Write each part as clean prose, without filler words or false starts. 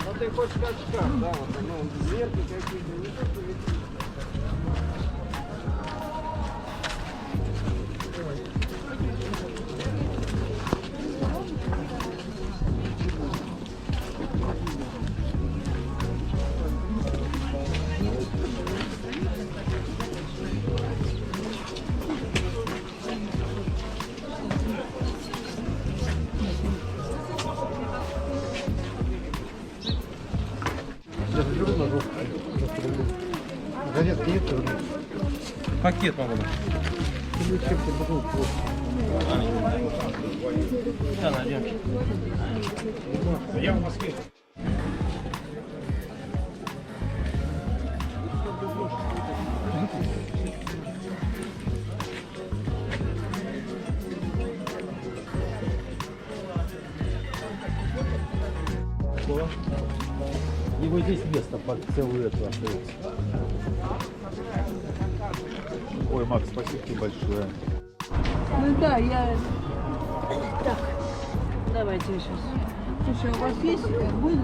Ну ты хочешь как шкаф, да, вот, ну, дверки какие-то, не то, что висит. Пакет, по-моему. Да, найдем. Я в Москве. Его здесь место под целую эту остается. Ой, Макс, спасибо тебе большое. Ну да, я... Так, давайте сейчас. Слушай, у вас есть будет?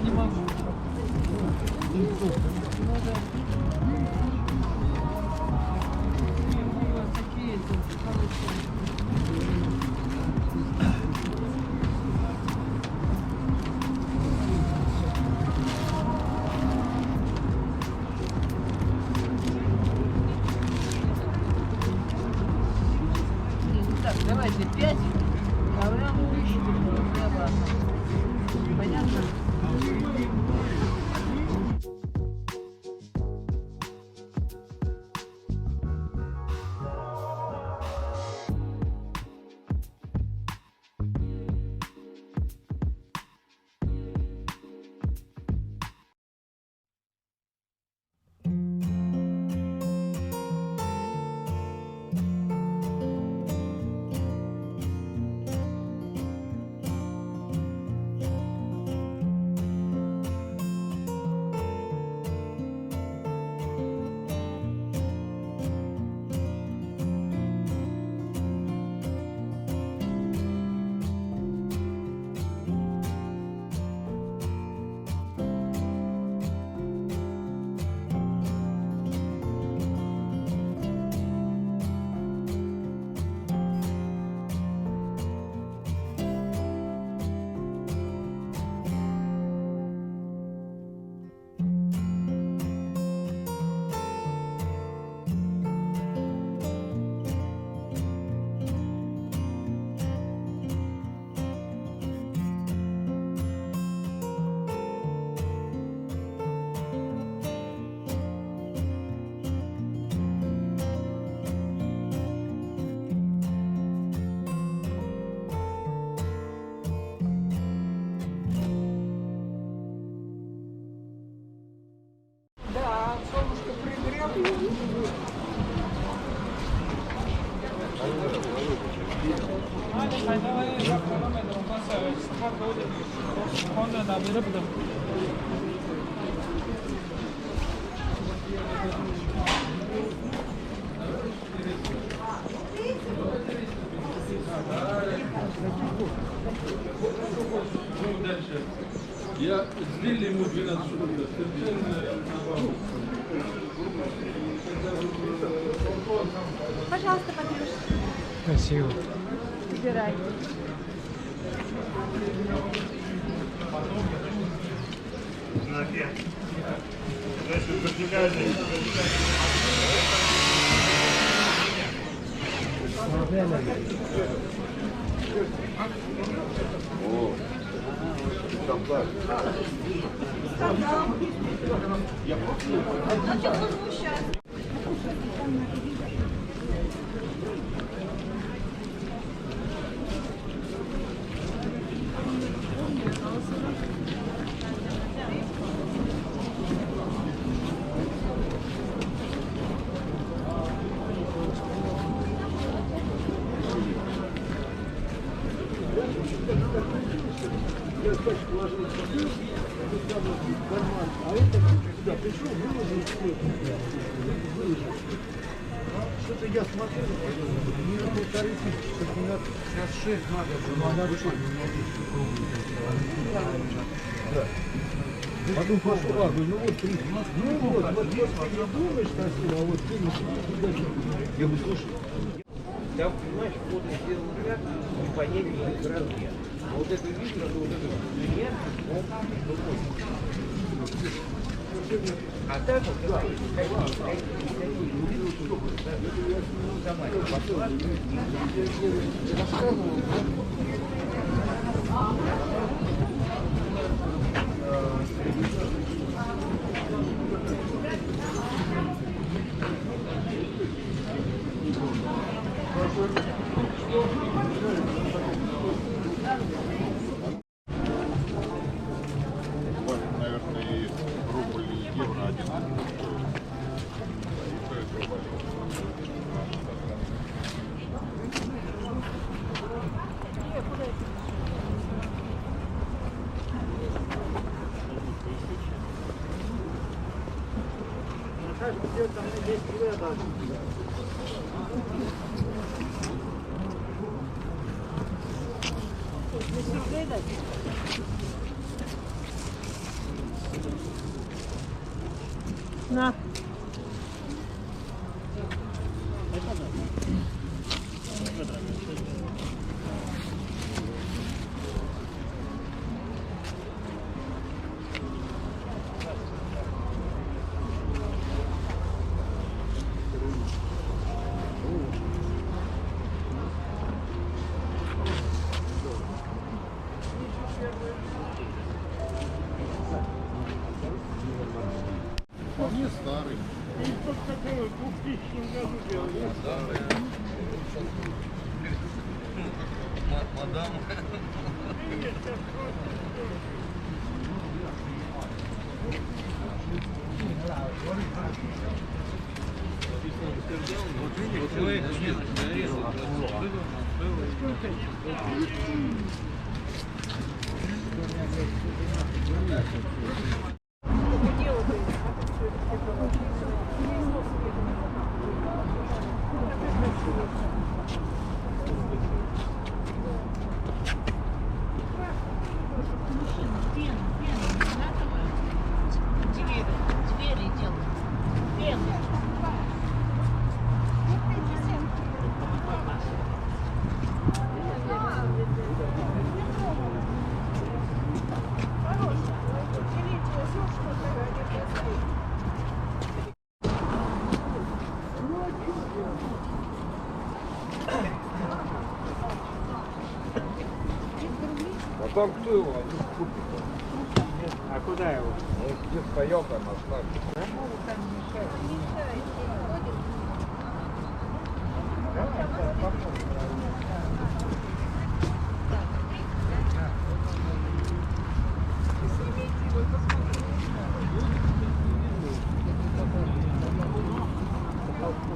Не могу. Ну да. У вас такие хорошие. Так, давайте 5 килограмм хлеба. Понятно? Да, солнышко пригрело. Я сделал ему 12 штук, совершенно наоборот. Пожалуйста, Патрюш. Спасибо. Выбирай. О, там так. Ну, что возмущаться? Я так положил в карман, а это сюда пришел, выложил все. Что-то я смотрю, мне на 1500, 56 надо. Да. Потом пошел, ну вот 30. Ну вот, не думаешь красиво, а вот я бы слушай. Там, понимаешь, вот сделал ряд, и понятие их размер. А вот это видно, что вот это клиент, он выходит. А так вот, да, Наверное, и рубль, и евро одинаково. На. Вполне старый. Двери делают. Пену. А там кто его купит? А куда его? Он где стоял там, оставил.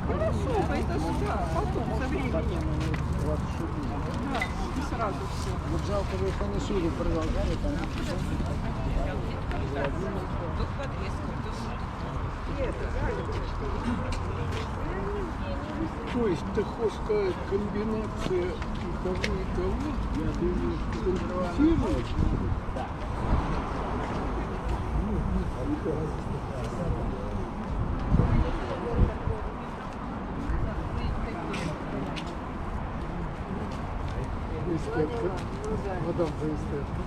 Хорошо, это сюда, потом, со временем. Да, не сразу все. Вот жалко, вы понесили, продолжали там. Тут подвеска, То есть ты хочешь сказать, комбинация и того, я думаю, конструктивная. Эстетка. Мадам за эстетку.